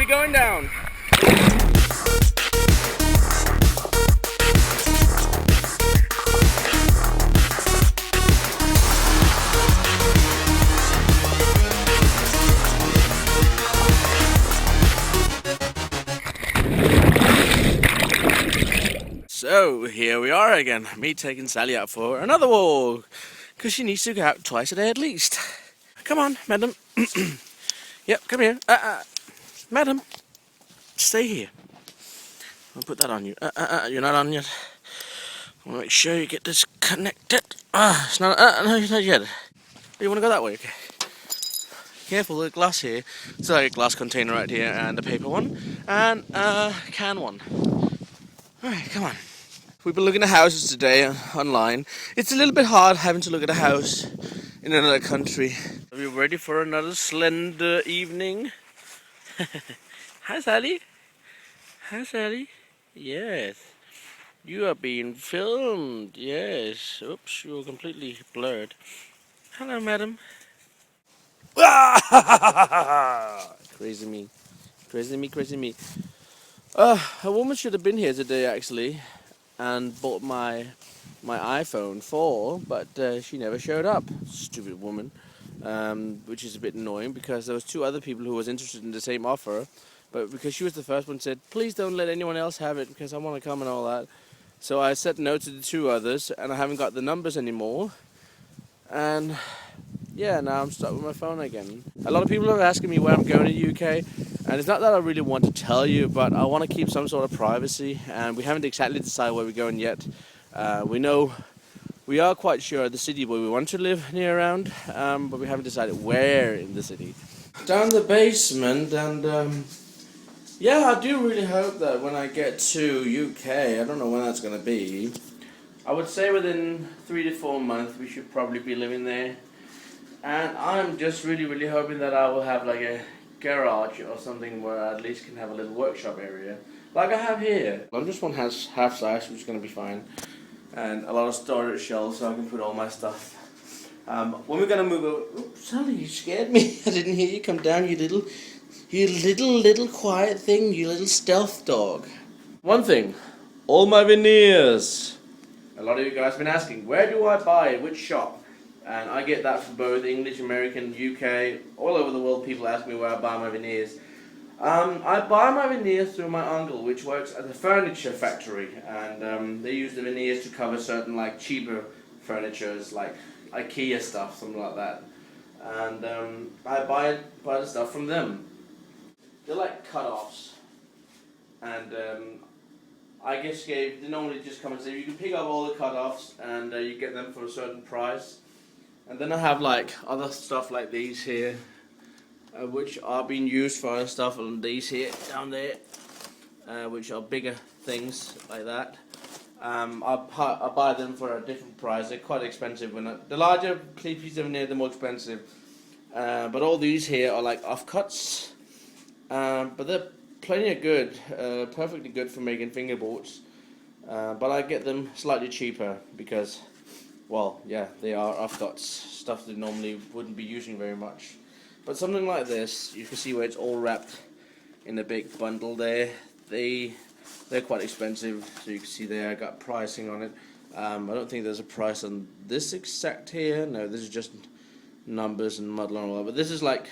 be going down. So here we are again, me taking Sally out for another walk, because she needs to go out twice a day at least. Come on, madam. Yep, come here. Madam, stay here. I'll put that on you. You're not on yet. I want to make sure you get this connected. It's not. No, you're not yet. You want to go that way? Okay. Careful, the glass here. It's like a glass container right here, and a paper one, and a can one. Alright, come on. We've been looking at houses today online. It's a little bit hard having to look at a house in another country. Are we ready for another slender evening? Hi, Sally. Hi, Sally. Yes. You are being filmed. Yes. Oops, you're completely blurred. Hello, madam. Crazy me. Crazy me, crazy me. A woman should have been here today, actually, and bought my iPhone 4, but she never showed up. Stupid woman. Which is a bit annoying because there was two other people who was interested in the same offer, but because she was the first one, said, please don't let anyone else have it because I want to come and all that. So I said no to the two others, and I haven't got the numbers anymore. And yeah, now I'm stuck with my phone again. A lot of people are asking me where I'm going in the UK, and it's not that I really want to tell you, but I want to keep some sort of privacy, and we haven't exactly decided where we're going yet. We are quite sure the city where we want to live near around, but we haven't decided where in the city. Down the basement, and yeah, I do really hope that when I get to UK, I don't know when that's going to be, I would say within 3 to 4 months we should probably be living there. And I'm just really hoping that I will have like a garage or something where I at least can have a little workshop area, like I have here. I'm just one half size, which is going to be fine. And a lot of storage shelves so I can put all my stuff. When we're going to move over... Oops, Sally, you scared me. I didn't hear you come down, you little quiet thing, you little stealth dog. One thing, all my veneers. A lot of you guys have been asking, where do I buy, which shop? And I get that from both English, American, UK, all over the world. People ask me where I buy my veneers. I buy my veneers through my uncle, which works at a furniture factory, and they use the veneers to cover certain like cheaper furnitures, like IKEA stuff, something like that. And I buy the stuff from them. They're like cut-offs, and I guess they normally just come and say you can pick up all the cut-offs, and you get them for a certain price. And then I have like other stuff like these here, which are being used for other stuff, and these here down there, which are bigger things like that. I buy them for a different price. They're quite expensive. The larger pieces of veneer, the more expensive. But all these here are like offcuts, but they're plenty of good, perfectly good for making fingerboards. But I get them slightly cheaper because, well, yeah, they are offcuts, stuff that normally wouldn't be using very much. But something like this, you can see where it's all wrapped in a big bundle there. They're quite expensive, so you can see there I got pricing on it. I don't think there's a price on this exact here. No, this is just numbers and model and all that. But this is like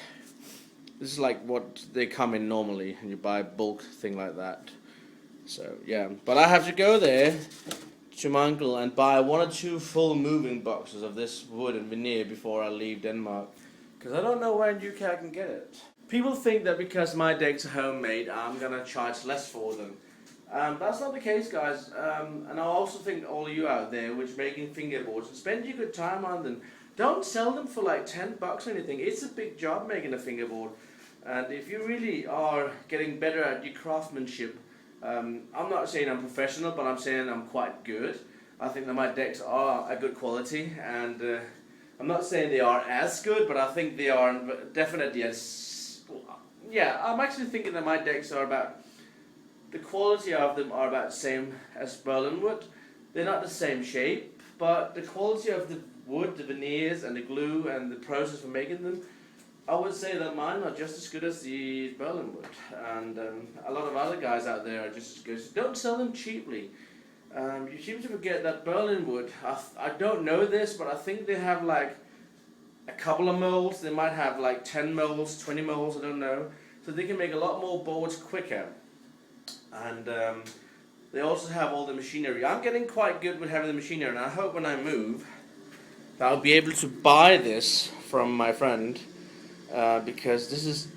what they come in normally, and you buy a bulk thing like that. So yeah, but I have to go there to my uncle and buy 1 or 2 full moving boxes of this wood and veneer before I leave Denmark, because I don't know where in UK I can get it. People think that because my decks are homemade, I'm gonna charge less for them. That's not the case, guys. And I also think all of you out there which making fingerboards, spend your good time on them. Don't sell them for like $10 or anything. It's a big job making a fingerboard, and if you really are getting better at your craftsmanship, I'm not saying I'm professional, but I'm saying I'm quite good. I think that my decks are a good quality, and I'm not saying they are as good, but I think they are definitely as... Yeah, I'm actually thinking that my decks are about... The quality of them are about the same as Berlin wood. They're not the same shape, but the quality of the wood, the veneers and the glue and the process for making them I would say that mine are just as good as the Berlin wood, and a lot of other guys out there are just as good. So don't sell them cheaply. You seem to forget that Berlin wood, I don't know this, but I think they have like a couple of molds. They might have like 10 molds, 20 molds, I don't know. So they can make a lot more boards quicker. And they also have all the machinery. I'm getting quite good with having the machinery, and I hope when I move that I'll be able to buy this from my friend, because this is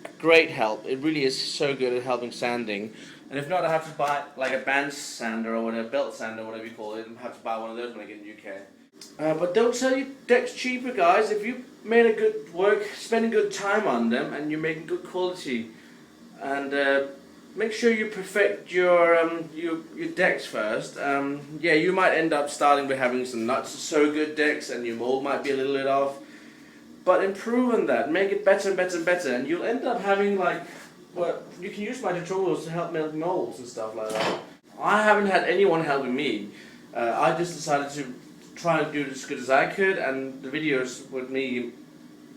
a great help. It really is so good at helping sanding. And if not, I have to buy like a band sander or whatever, belt sander, whatever you call it, and have to buy one of those when I get in the UK. But don't sell your decks cheaper, guys. If you made a good work, spending good time on them, and you're making good quality, and make sure you perfect your decks first. Yeah, you might end up starting with having some not so good decks, and your mold might be a little bit off. But improve on that, make it better and better and better, and you'll end up having like, well, you can use my tutorials to help make molds and stuff like that. I haven't had anyone helping me. I just decided to try and do it as good as I could, and the videos with me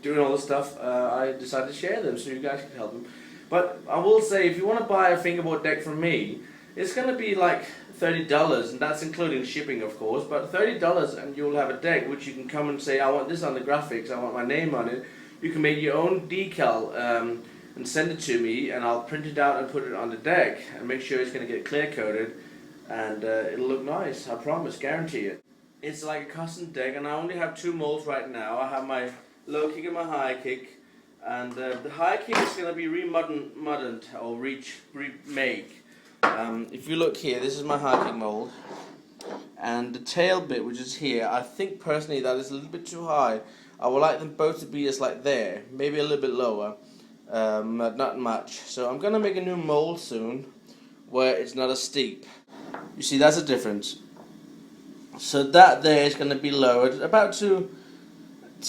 doing all this stuff, I decided to share them so you guys can help them. But I will say, if you want to buy a fingerboard deck from me, it's going to be like $30, and that's including shipping, of course, but $30 and you'll have a deck which you can come and say, I want this on the graphics, I want my name on it. You can make your own decal and send it to me, and I'll print it out and put it on the deck and make sure it's going to get clear coated, and it'll look nice, I promise, guarantee it. It's like a custom deck, and I only have 2 molds right now. I have my low kick and my high kick, and the high kick is going to be remade or remade. If you look here, this is my high kick mold, and the tail bit, which is here, I think personally that is a little bit too high. I would like them both to be just like there, maybe a little bit lower, but not much. So I'm going to make a new mold soon where it's not as steep. You see, that's a difference. So that there is going to be lowered about to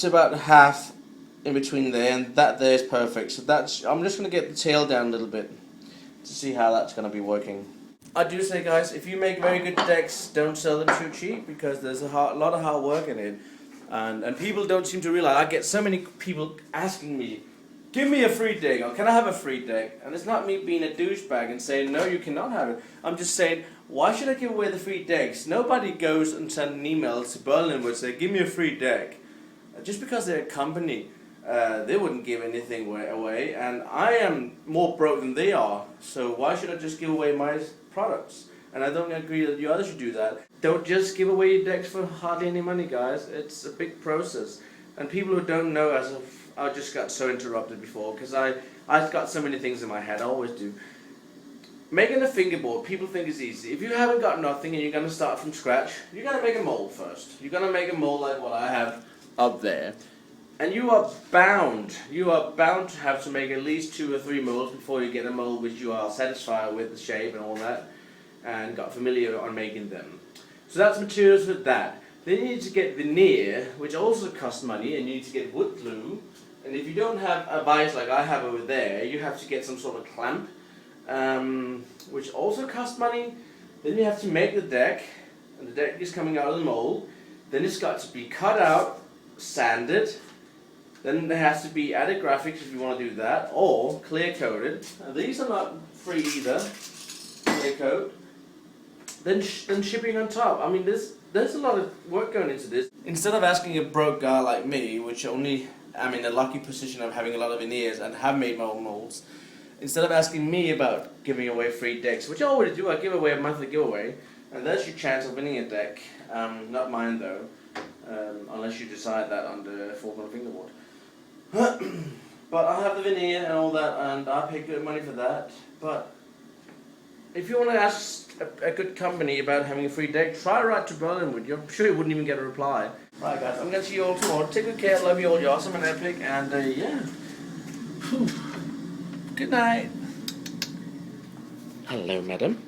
about half in between there, and that there is perfect. So that's, I'm just going to get the tail down a little bit to see how that's going to be working. I do say, guys, if you make very good decks, don't sell them too cheap, because there's a lot of hard work in it, and people don't seem to realize. I get so many people asking me, give me a free deck, or can I have a free deck? And it's not me being a douchebag and saying, no, you cannot have it. I'm just saying, why should I give away the free decks? Nobody goes and sends an email to Berlin and say, give me a free deck. Just because they're a company, they wouldn't give anything away, and I am more broke than they are, so why should I just give away my products? And I don't agree that you others should do that. Don't just give away your decks for hardly any money, guys. It's a big process. And people who don't know, I just got so interrupted before, because I've got so many things in my head, I always do. Making a fingerboard, people think is easy. If you haven't got nothing and you're going to start from scratch, you're going to make a mold first. You're going to make a mold like what I have up there. And you are bound to have to make at least 2 or 3 molds before you get a mold which you are satisfied with the shape and all that, and got familiar on making them. So that's materials for that. Then you need to get veneer, which also costs money, and you need to get wood glue. And if you don't have a vise like I have over there, you have to get some sort of clamp, which also costs money. Then you have to make the deck, and the deck is coming out of the mold. Then it's got to be cut out, sanded. Then there has to be added graphics if you want to do that, or clear coated. Now, these are not free either. Clear coat. Then shipping on top. I mean, there's a lot of work going into this. Instead of asking a broke guy like me, which only I'm in a lucky position of having a lot of veneers and have made my own molds, instead of asking me about giving away free decks, which I already do, I give away a monthly giveaway, and there's your chance of winning a deck. Not mine though, unless you decide that on the 4-corner fingerboard. But I have the veneer and all that, and I pay good money for that. But if you want to ask a good company about having a free deck, try right to Berlin with you. I'm sure you wouldn't even get a reply. Right, guys, I'm going to see you all tomorrow. Take good care, love you all, you're awesome and epic, and yeah. Whew. Good night. Hello, madam.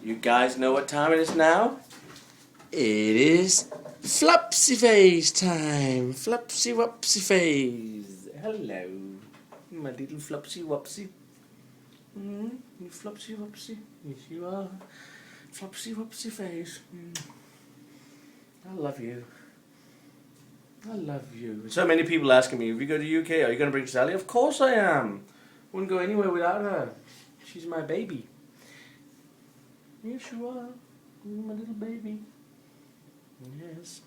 You guys know what time it is now? It is Flopsy Face time. Flopsy Wopsy Face. Hello, my little Flopsy Wopsy. You Flopsy Wopsy. Yes, you are. Flopsy Wopsy Face. I love you. I love you. So many people asking me, if you go to UK, are you going to bring Sally? Of course I am. Wouldn't go anywhere without her. She's my baby. Yes, you are. You're my little baby. Yes.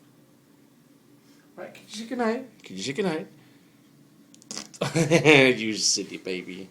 Right, can you say goodnight? Can you say goodnight? You silly baby.